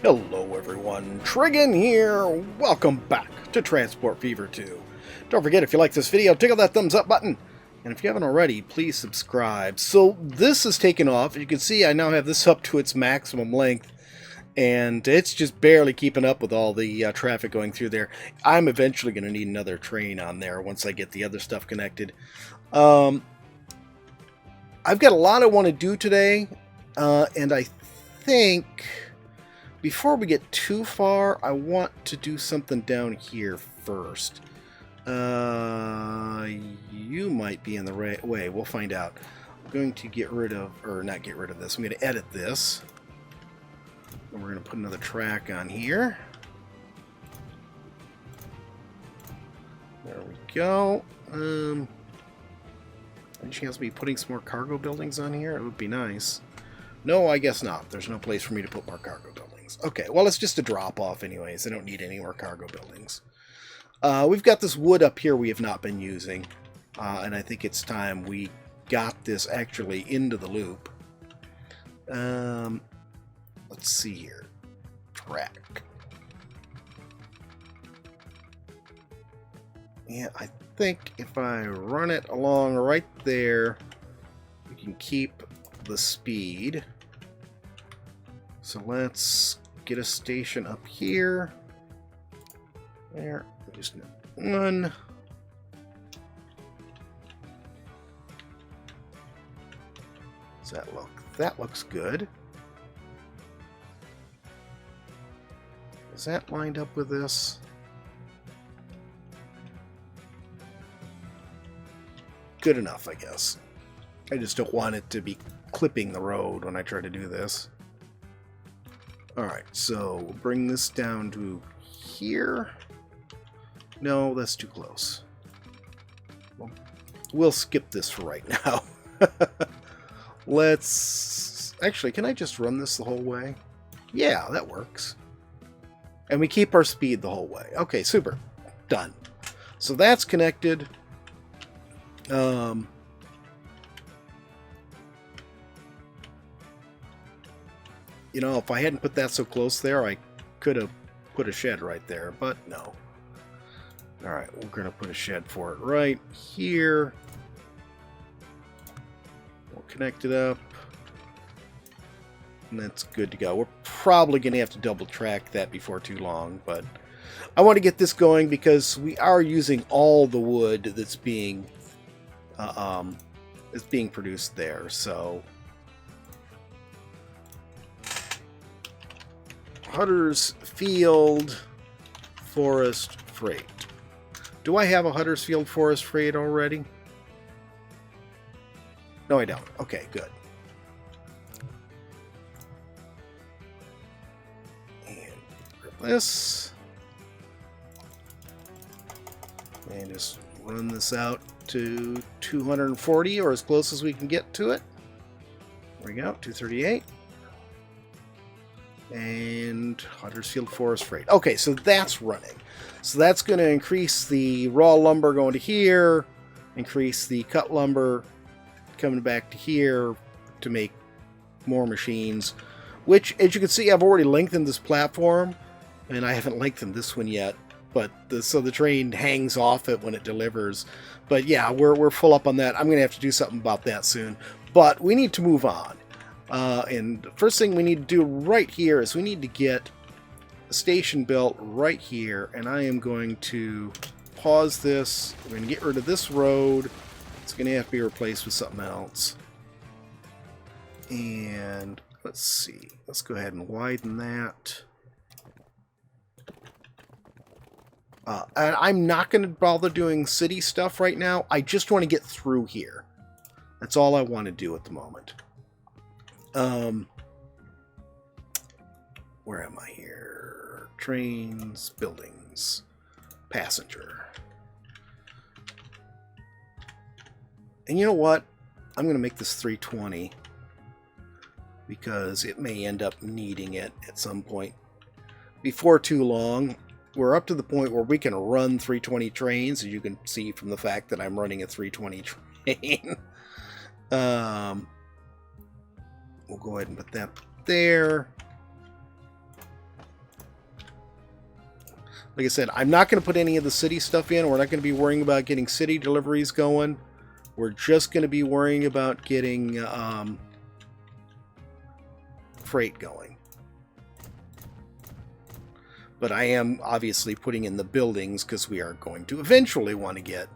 Hello everyone, Trigan here. Welcome back to Transport Fever 2. Don't forget, if you like this video, tickle that thumbs up button. And if you haven't already, please subscribe. So this is taken off. You can see I now have this up to its maximum length. And it's just barely keeping up with all the traffic going through there. I'm eventually going to need another train on there once I get the other stuff connected. I've got a lot I want to do today. And I think before we get too far, I want to do something down here first. You might be in the right way. We'll find out. I'm going to get rid of, or not get rid of this. I'm going to edit this. And we're going to put another track on here. There we go. Any chance of me putting some more cargo buildings on here? It would be nice. No, I guess not. There's no place for me to put more cargo buildings. Okay, well, it's just a drop-off anyways. I don't need any more cargo buildings. We've got this wood up here we have not been using. And I think it's time we got this actually into the loop. Let's see here. Track. Yeah, I think if I run it along right there, we can keep the speed. So let's get a station up here. There. Just one. Does that look? That looks good. Is that lined up with this? Good enough, I guess. I just don't want it to be clipping the road when I try to do this. Alright, so we'll bring this down to here. No, that's too close. Well, we'll skip this for right now. Let's... Actually, can I just run this the whole way? Yeah, that works. And we keep our speed the whole way. Okay, super. Done. So that's connected. You know, if I hadn't put that so close there, I could have put a shed right there, but no. Alright, we're going to put a shed for it right here. We'll connect it up. And that's good to go. We're probably going to have to double track that before too long, but I want to get this going because we are using all the wood that's being produced there, so Huddersfield Forest Freight. Do I have a Huddersfield Forest Freight already? No, I don't. Okay, good. And grab this. And just run this out to 240 or as close as we can get to it. There we go, 238. And Huddersfield Forest Freight. Okay, so that's running. So that's going to increase the raw lumber going to here, increase the cut lumber coming back to here to make more machines, which, as you can see, I've already lengthened this platform, and I haven't lengthened this one yet, but so the train hangs off it when it delivers. But yeah, we're full up on that. I'm going to have to do something about that soon, but we need to move on. And the first thing we need to do right here is we need to get a station built right here, and I am going to pause this. We're going to get rid of this road. It's going to have to be replaced with something else. And let's see. Let's go ahead and widen that. And I'm not going to bother doing city stuff right now. I just want to get through here. That's all I want to do at the moment. Where am I here? Trains, buildings, passenger. And you know what? I'm going to make this 320 because it may end up needing it at some point. Before too long, we're up to the point where we can run 320 trains, as you can see from the fact that I'm running a 320 train. We'll go ahead and put that there. Like I said, I'm not going to put any of the city stuff in. We're not going to be worrying about getting city deliveries going. We're just going to be worrying about getting freight going. But I am obviously putting in the buildings because we are going to eventually want to get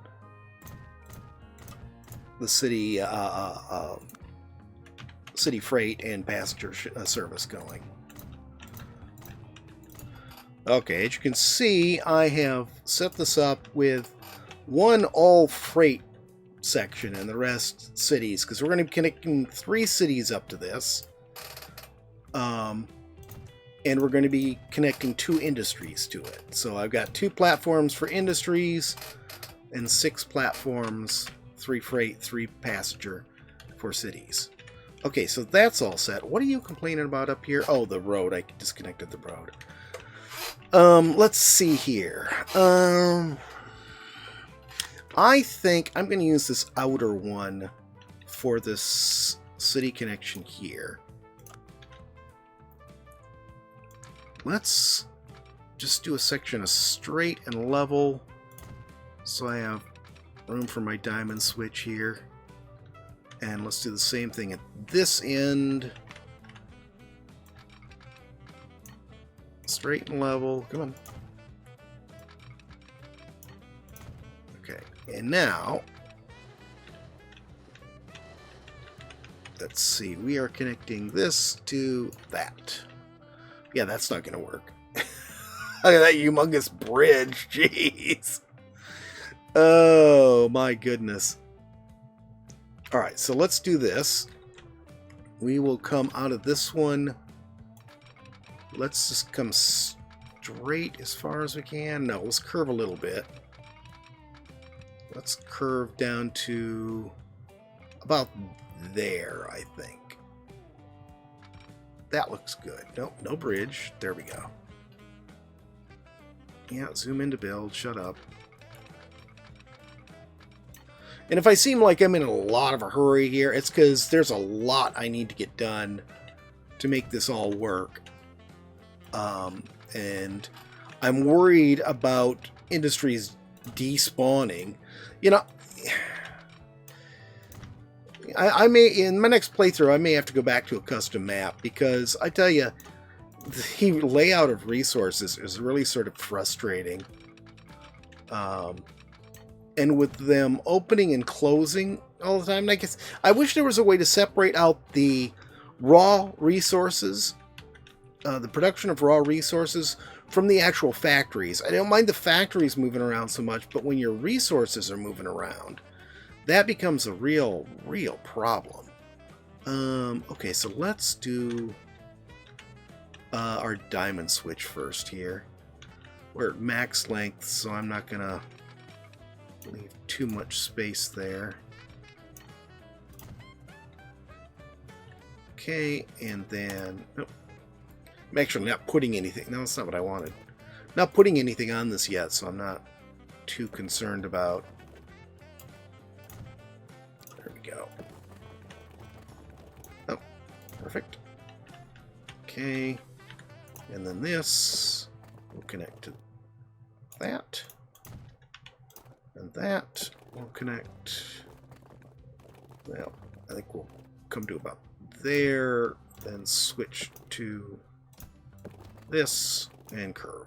the city city freight and passenger service going. Okay, as you can see, I have set this up with one all freight section and the rest cities, because we're going to be connecting 3 cities up to this. And we're going to be connecting 2 industries to it. So I've got 2 platforms for industries and 6 platforms, 3 freight, 3 passenger for cities. Okay, so that's all set. What are you complaining about up here? Oh, the road. I disconnected the road. Let's see here. I think I'm going to use this outer one for this city connection here. Let's just do a section of straight and level so I have room for my diamond switch here. And let's do the same thing at this end. Straight and level. Come on. Okay. And now, let's see. We are connecting this to that. Yeah, that's not going to work. Look at that humongous bridge. Jeez. Oh, my goodness. All right, so let's do this. We will come out of this one. Let's just come straight as far as we can. No, let's curve a little bit. Let's curve down to about there, I think. That looks good. Nope, no bridge. There we go. Yeah, zoom in to build. Shut up. And if I seem like I'm in a lot of a hurry here, it's because there's a lot I need to get done to make this all work. And I'm worried about industries despawning. You know, I may, in my next playthrough, I may have to go back to a custom map, because I tell you, the layout of resources is really sort of frustrating. And with them opening and closing all the time, I guess I wish there was a way to separate out the raw resources, the production of raw resources, from the actual factories. I don't mind the factories moving around so much, but when your resources are moving around, that becomes a real problem. Okay, so let's do our diamond switch first here. We're at max length, so I'm not gonna leave too much space there. Okay, and then nope. I'm actually not putting anything. No, that's not what I wanted. Not putting anything on this yet, so I'm not too concerned about. There we go. Oh, perfect. Okay, and then this will connect to that. And that will connect. Well, I think we'll come to about there, then switch to this and curve.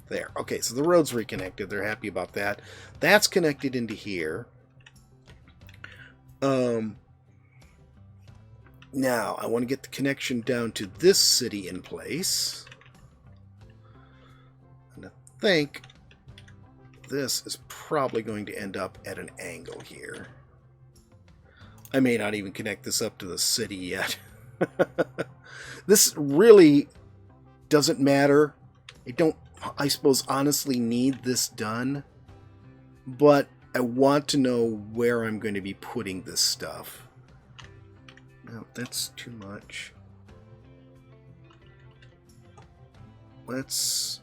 There. Okay, so the road's reconnected. They're happy about that. That's connected into here. Now, I want to get the connection down to this city in place. And I think this is probably going to end up at an angle here. I may not even connect this up to the city yet. This really doesn't matter. I don't, I suppose, honestly need this done, but I want to know where I'm going to be putting this stuff. No, that's too much. Let's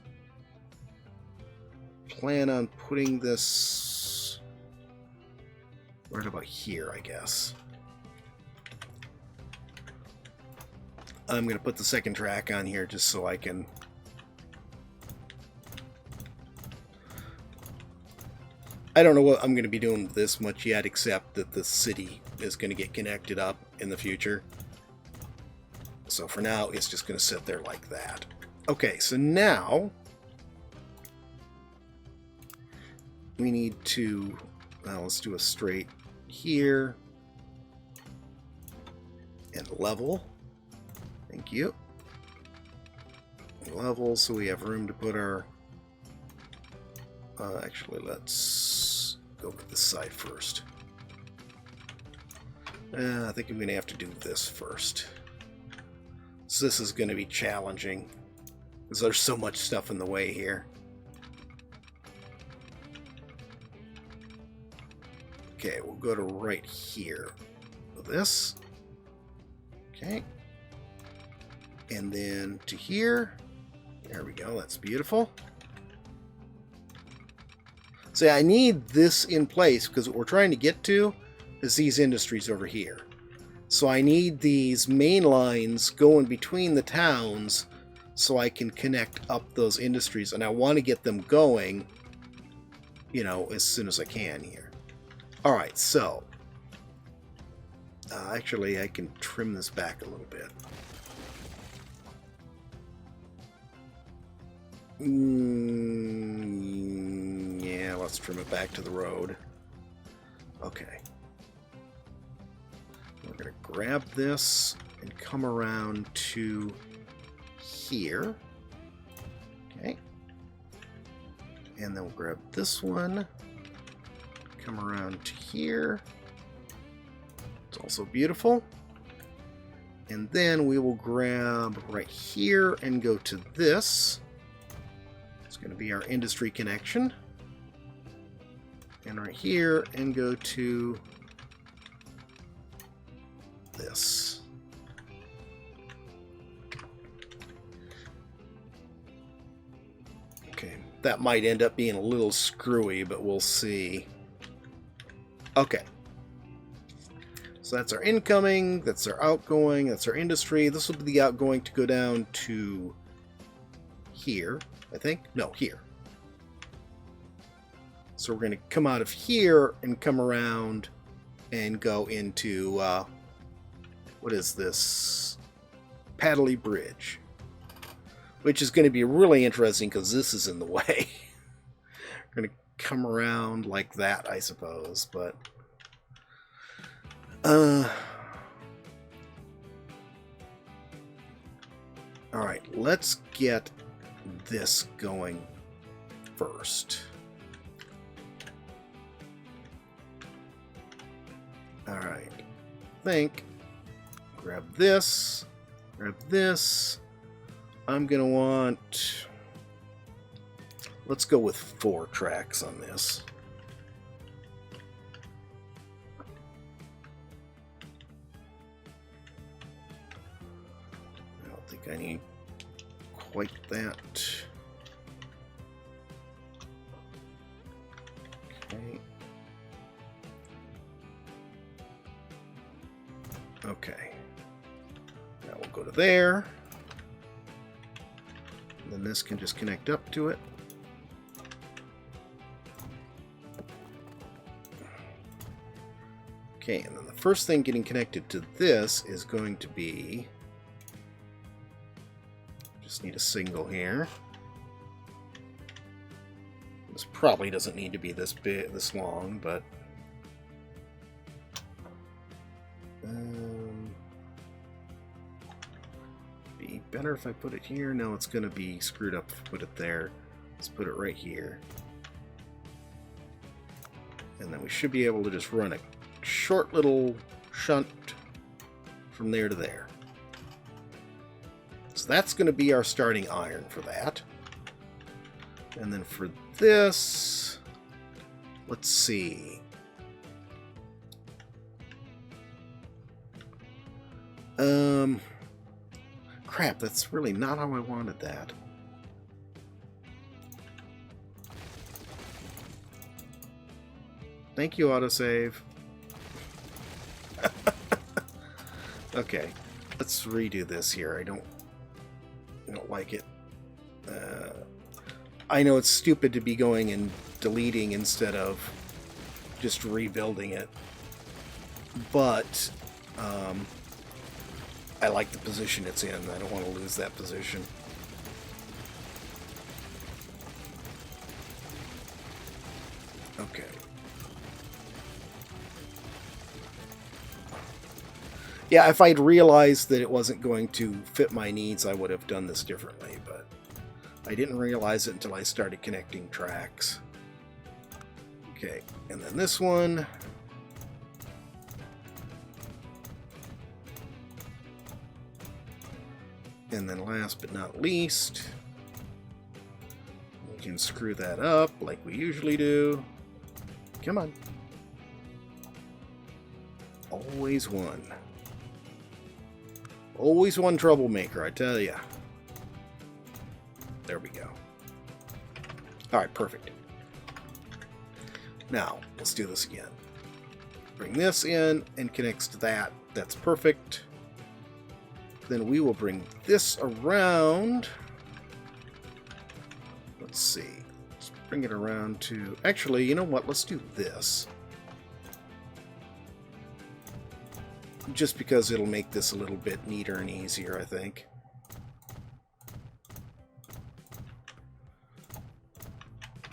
plan on putting this right about here, I guess. I'm going to put the second track on here just so I can I don't know what I'm going to be doing with this much yet, except that the city is going to get connected up in the future. So for now, it's just going to sit there like that. Okay, so now we need to, well, let's do a straight here and level. Thank you. Level, so we have room to put our, actually, let's go with this side first. I think I'm going to have to do this first. So this is going to be challenging, because there's so much stuff in the way here. Okay, we'll go to right here with this. Okay. And then to here. There we go, that's beautiful. So I need this in place because what we're trying to get to is these industries over here. So I need these main lines going between the towns so I can connect up those industries. And I want to get them going, you know, as soon as I can here. Alright, so actually I can trim this back a little bit. Yeah, let's trim it back to the road. Okay. We're going to grab this and come around to here. Okay. And then we'll grab this one. Come around to here. It's also beautiful. And then we will grab right here and go to this. It's going to be our industry connection. And right here and go to this. Okay, that might end up being a little screwy, but we'll see. Okay. So that's our incoming, that's our outgoing, that's our industry. This will be the outgoing to go down to here, I think. No, here. So we're going to come out of here and come around and go into, what is this? Paddley Bridge. Which is going to be really interesting because this is in the way. We're going to come around like that, I suppose, but... Alright, let's get this going first. Alright, think. Grab this. Grab this. I'm gonna want... Let's go with 4 tracks on this. I don't think I need quite that. Okay. Okay. Now we'll go to there. And then this can just connect up to it. Okay, and then the first thing getting connected to this is going to be... Just need a single here. This probably doesn't need to be this big, this long, but... Be better if I put it here. No, it's going to be screwed up if I put it there. Let's put it right here. And then we should be able to just run a short little shunt from there to there. So that's going to be our starting iron for that. And then for this, let's see. Crap, that's really not how I wanted that. Thank you, autosave. Okay, let's redo this here. I don't like it. I know it's stupid to be going and deleting instead of just rebuilding it. But I like the position it's in. I don't want to lose that position. Okay. Yeah, if I'd realized that it wasn't going to fit my needs, I would have done this differently, but I didn't realize it until I started connecting tracks. Okay, and then this one. And then last but not least, we can screw that up like we usually do. Come on. Always one. Always one troublemaker, I tell ya. There we go. Alright, perfect. Now, let's do this again. Bring this in and connects to that. That's perfect. Then we will bring this around. Let's see. Let's bring it around to... Actually, you know what? Let's do this. Just because it'll make this a little bit neater and easier, I think.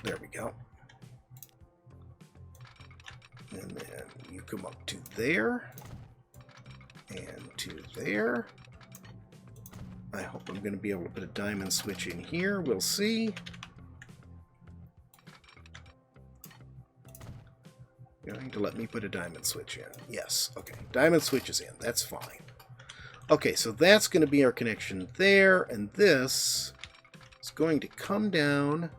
There we go. And then you come up to there. And to there. I hope I'm going to be able to put a diamond switch in here. We'll see. You're going to let me put a diamond switch in. Yes. Okay. Diamond switch is in. That's fine. Okay, so that's going to be our connection there. And this is going to come down.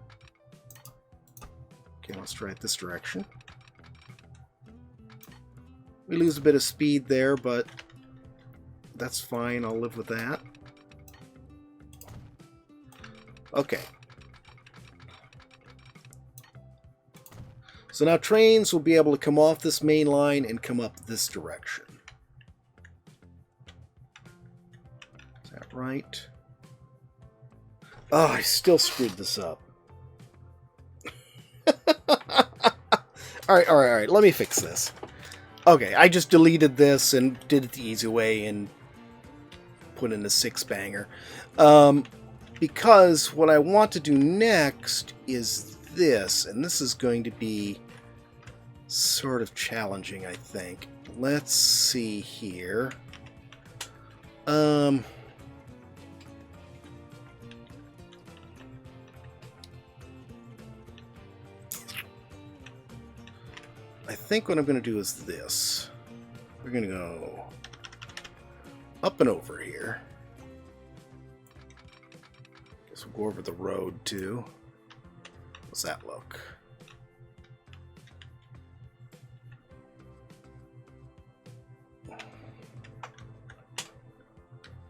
Okay, let's try it this direction. We lose a bit of speed there, but that's fine. I'll live with that. Okay. So now trains will be able to come off this main line and come up this direction. Is that right? Oh, I still screwed this up. Alright. Let me fix this. Okay, I just deleted this and did it the easy way and put in a 6-banger. Because what I want to do next is this, and this is going to be sort of challenging, I think. Let's see here. I think what I'm going to do is this. We're going to go up and over here. Guess we'll go over the road too. What's that look?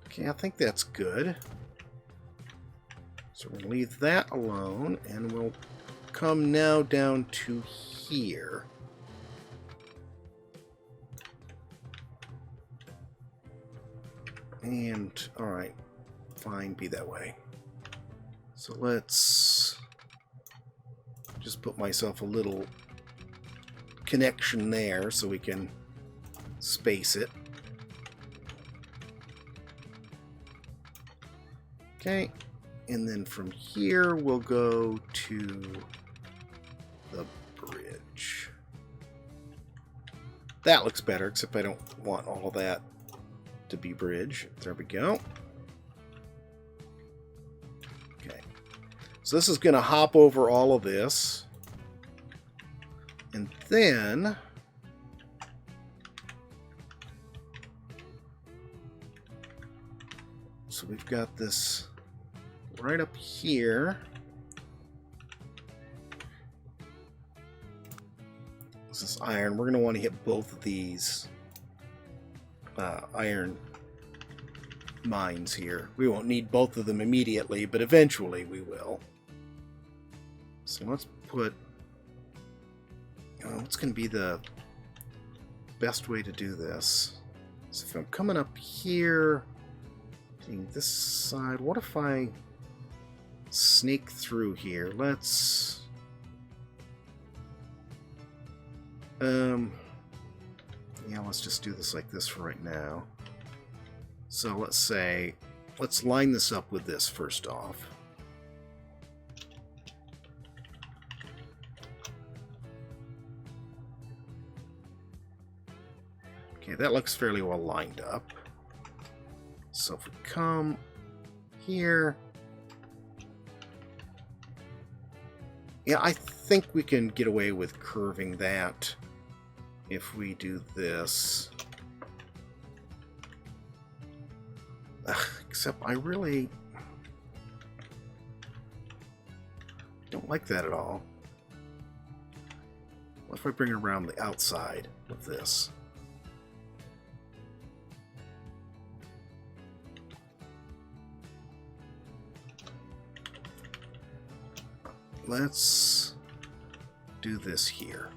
Okay, I think that's good. So we're going to leave that alone, and we'll come now down to here. And, alright, fine, be that way. So let's just put myself a little connection there so we can space it. Okay, and then from here we'll go to the bridge. That looks better, except I don't want all that to be bridge. There we go. Okay. So this is going to hop over all of this. And then so we've got this right up here. This is iron. We're going to want to hit both of these iron mines here. We won't need both of them immediately, but eventually we will. So let's put... what's going to be the best way to do this? So if I'm coming up here, this side, what if I snake through here? Let's... Yeah, let's just do this like this for right now. So let's line this up with this first off. Okay, that looks fairly well lined up. So if we come here, yeah, I think we can get away with curving that if we do this. Except I really don't like that at all. What if I bring it around the outside of this? Let's do this here.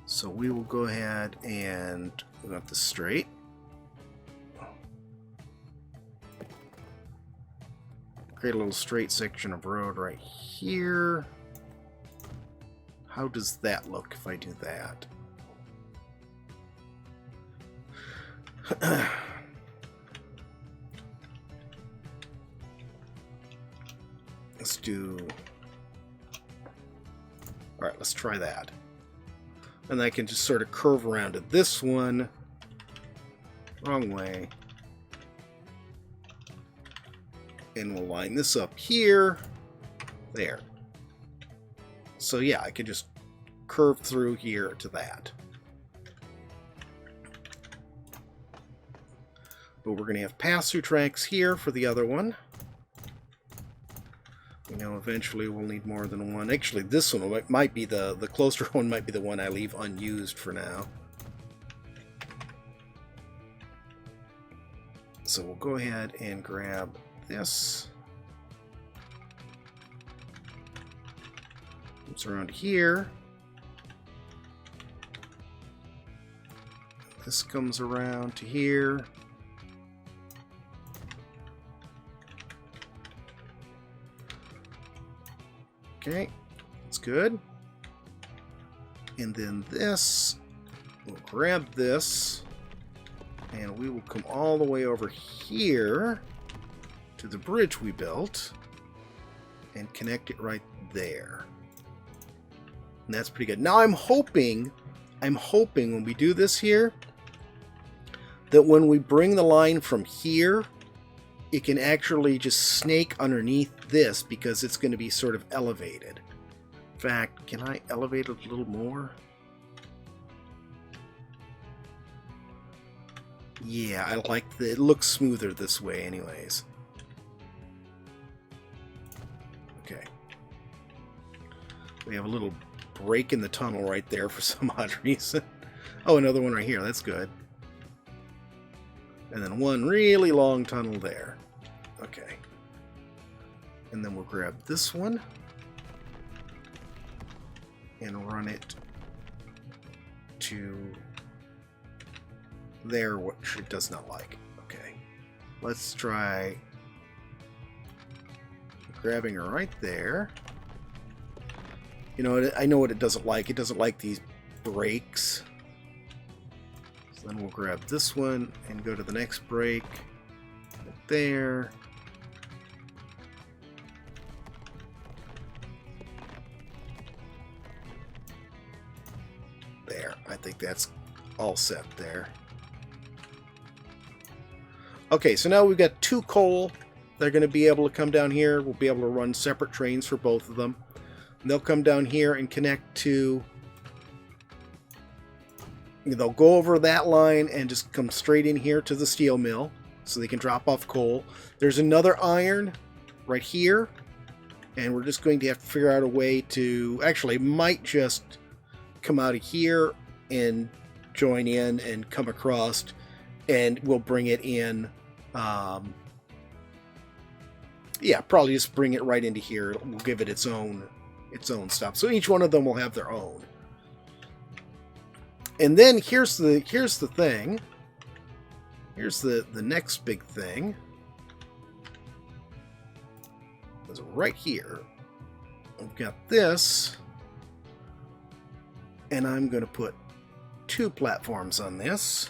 So we will go ahead and we got this straight. Create a little straight section of road right here. How does that look if I do that? Let's do... Alright, let's try that. And I can just sort of curve around to this one. Wrong way. And we'll line this up here. There. So yeah, I can just curve through here to that. But we're going to have pass-through tracks here for the other one. We know eventually we'll need more than one. Actually, this one might be the closer one might be the one I leave unused for now. So we'll go ahead and grab this. It's around here. This comes around to here. Okay, that's good. And then this, we'll grab this, and we will come all the way over here to the bridge we built and connect it right there. And that's pretty good. Now I'm hoping when we do this here, that when we bring the line from here, it can actually just snake underneath this because it's going to be sort of elevated. In fact, can I elevate it a little more? Yeah, I like it looks smoother this way anyways. Okay. We have a little break in the tunnel right there for some odd reason. Oh, another one right here. That's good. And then one really long tunnel there. Okay. And then we'll grab this one and run it to there, which it does not like. Okay. Let's try grabbing her right there. You know, I know what it doesn't like. It doesn't like these breaks. So then we'll grab this one and go to the next break. Right there. There. I think that's all set there. Okay, so now we've got two coal. They're going to be able to come down here. We'll be able to run separate trains for both of them. And they'll come down here and connect to... They'll go over that line and just come straight in here to the steel mill so they can drop off coal. There's another iron right here. And we're just going to have to figure out a way to... Actually, might just come out of here and join in and come across, and we'll bring it in. Yeah, probably just bring it right into here. We'll give it its own stuff. So each one of them will have their own. And then here's the thing. Here's the next big thing. It's right here. We've got this. And I'm going to put 2 platforms on this.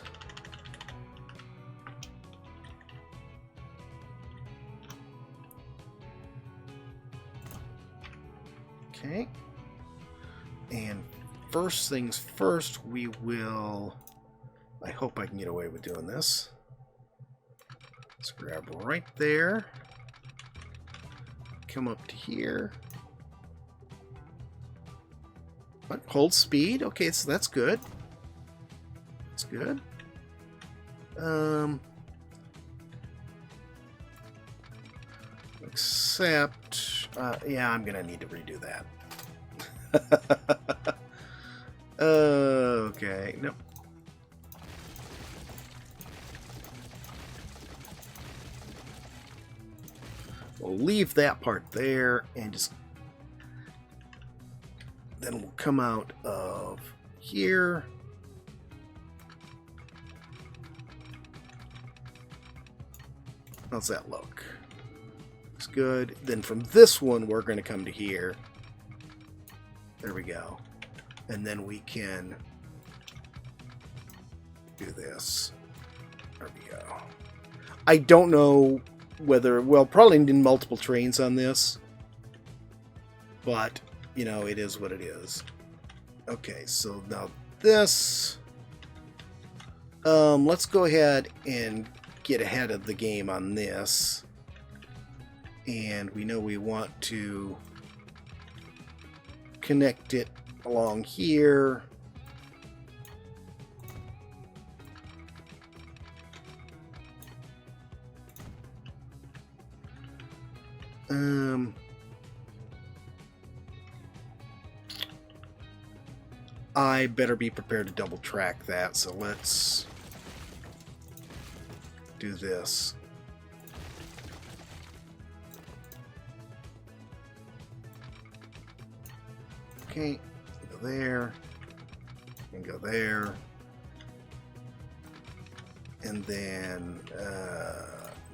Okay. And first things first, we will... I hope I can get away with doing this. Let's grab right there. Come up to here. What? Hold speed. Okay, so that's good. That's good. Except, yeah, I'm gonna need to redo that. Okay, nope. We'll leave that part there and just then we'll come out of here. How's that look? Looks good. Then from this one, we're going to come to here. There we go. And then we can do this. There we go. I don't know whether, well, probably need multiple trains on this. But, you know, it is what it is. Okay, so now this. Let's go ahead and get ahead of the game on this. And we know we want to connect it along here. I better be prepared to double track that, so let's do this. Okay, go there, and go there, and then,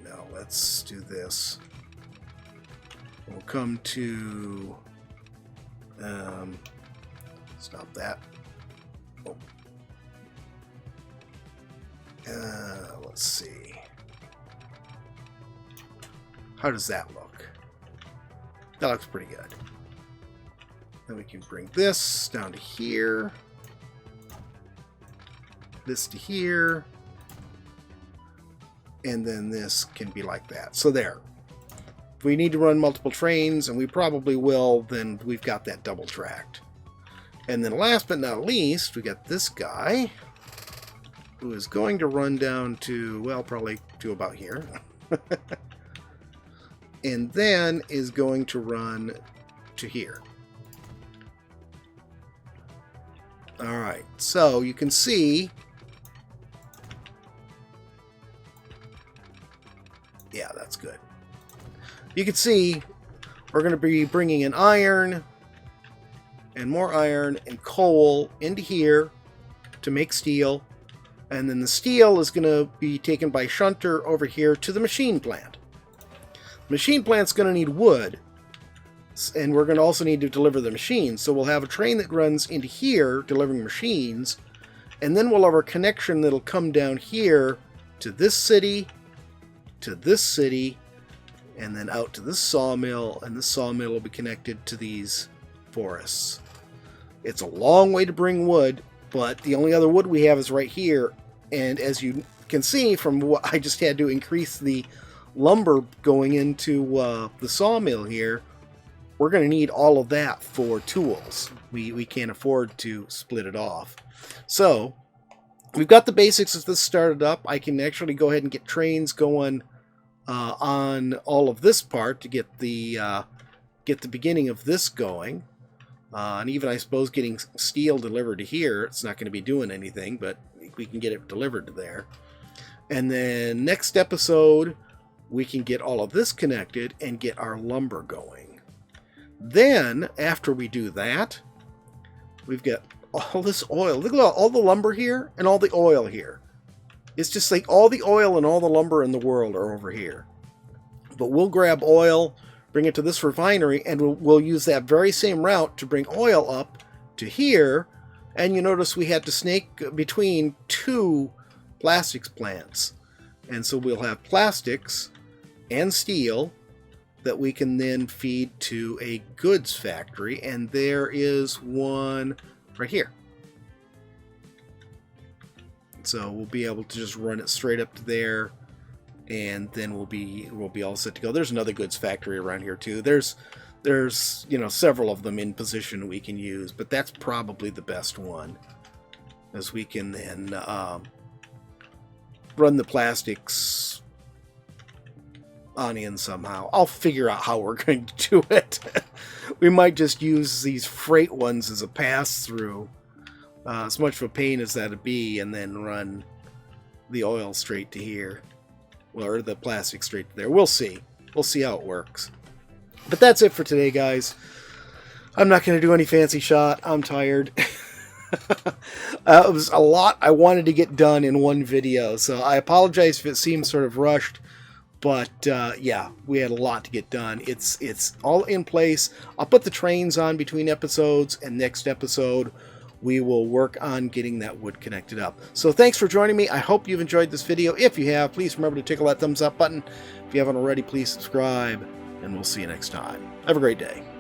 no, let's do this. We'll come to, stop that. Oh. Let's see. How does that look? That looks pretty good. Then we can bring this down to here. This to here. And then this can be like that. So there. If we need to run multiple trains, and we probably will, then we've got that double tracked. And then last but not least, we got this guy who is going to run down to, well, probably to about here. And then is going to run to here. Alright, so you can see, yeah, that's good. You can see we're going to be bringing in iron and more iron and coal into here to make steel. And then the steel is going to be taken by shunter over here to the machine plant. The machine plant's going to need wood. And we're going to also need to deliver the machines. So we'll have a train that runs into here, delivering machines. And then we'll have our connection that'll come down here to this city, and then out to this sawmill. And this sawmill will be connected to these forests. It's a long way to bring wood, but the only other wood we have is right here. And as you can see from what I just had to increase the lumber going into the sawmill here, we're going to need all of that for tools. We can't afford to split it off. So we've got the basics of this started up. I can actually go ahead and get trains going on all of this part to get the beginning of this going. And even, I suppose, getting steel delivered to here, it's not going to be doing anything, but we can get it delivered to there. And then next episode, we can get all of this connected and get our lumber going. Then, after we do that, we've got all this oil. Look at all the lumber here and all the oil here. It's just like all the oil and all the lumber in the world are over here. But we'll grab oil, bring it to this refinery, and we'll use that very same route to bring oil up to here, And you notice we had to snake between two plastics plants. And so we'll have plastics and steel that we can then feed to a goods factory. And there is one right here. So we'll be able to just run it straight up to there, and then we'll be all set to go. There's another goods factory around here too. There's several of them in position we can use, but that's probably the best one, as we can then run the plastics on in somehow. I'll figure out how we're going to do it. We might just use these freight ones as a pass-through, as much of a pain as that'd be, and then run the oil straight to here, or the plastic straight to there. We'll see. We'll see how it works. But that's it for today, guys. I'm not going to do any fancy shot. I'm tired. It was a lot I wanted to get done in one video, so I apologize if it seems sort of rushed. But yeah, we had a lot to get done. It's all in place. I'll put the trains on between episodes, and next episode we will work on getting that wood connected up. So thanks for joining me. I hope you've enjoyed this video. If you have, please remember to tickle that thumbs up button. If you haven't already, please subscribe, and we'll see you next time. Have a great day.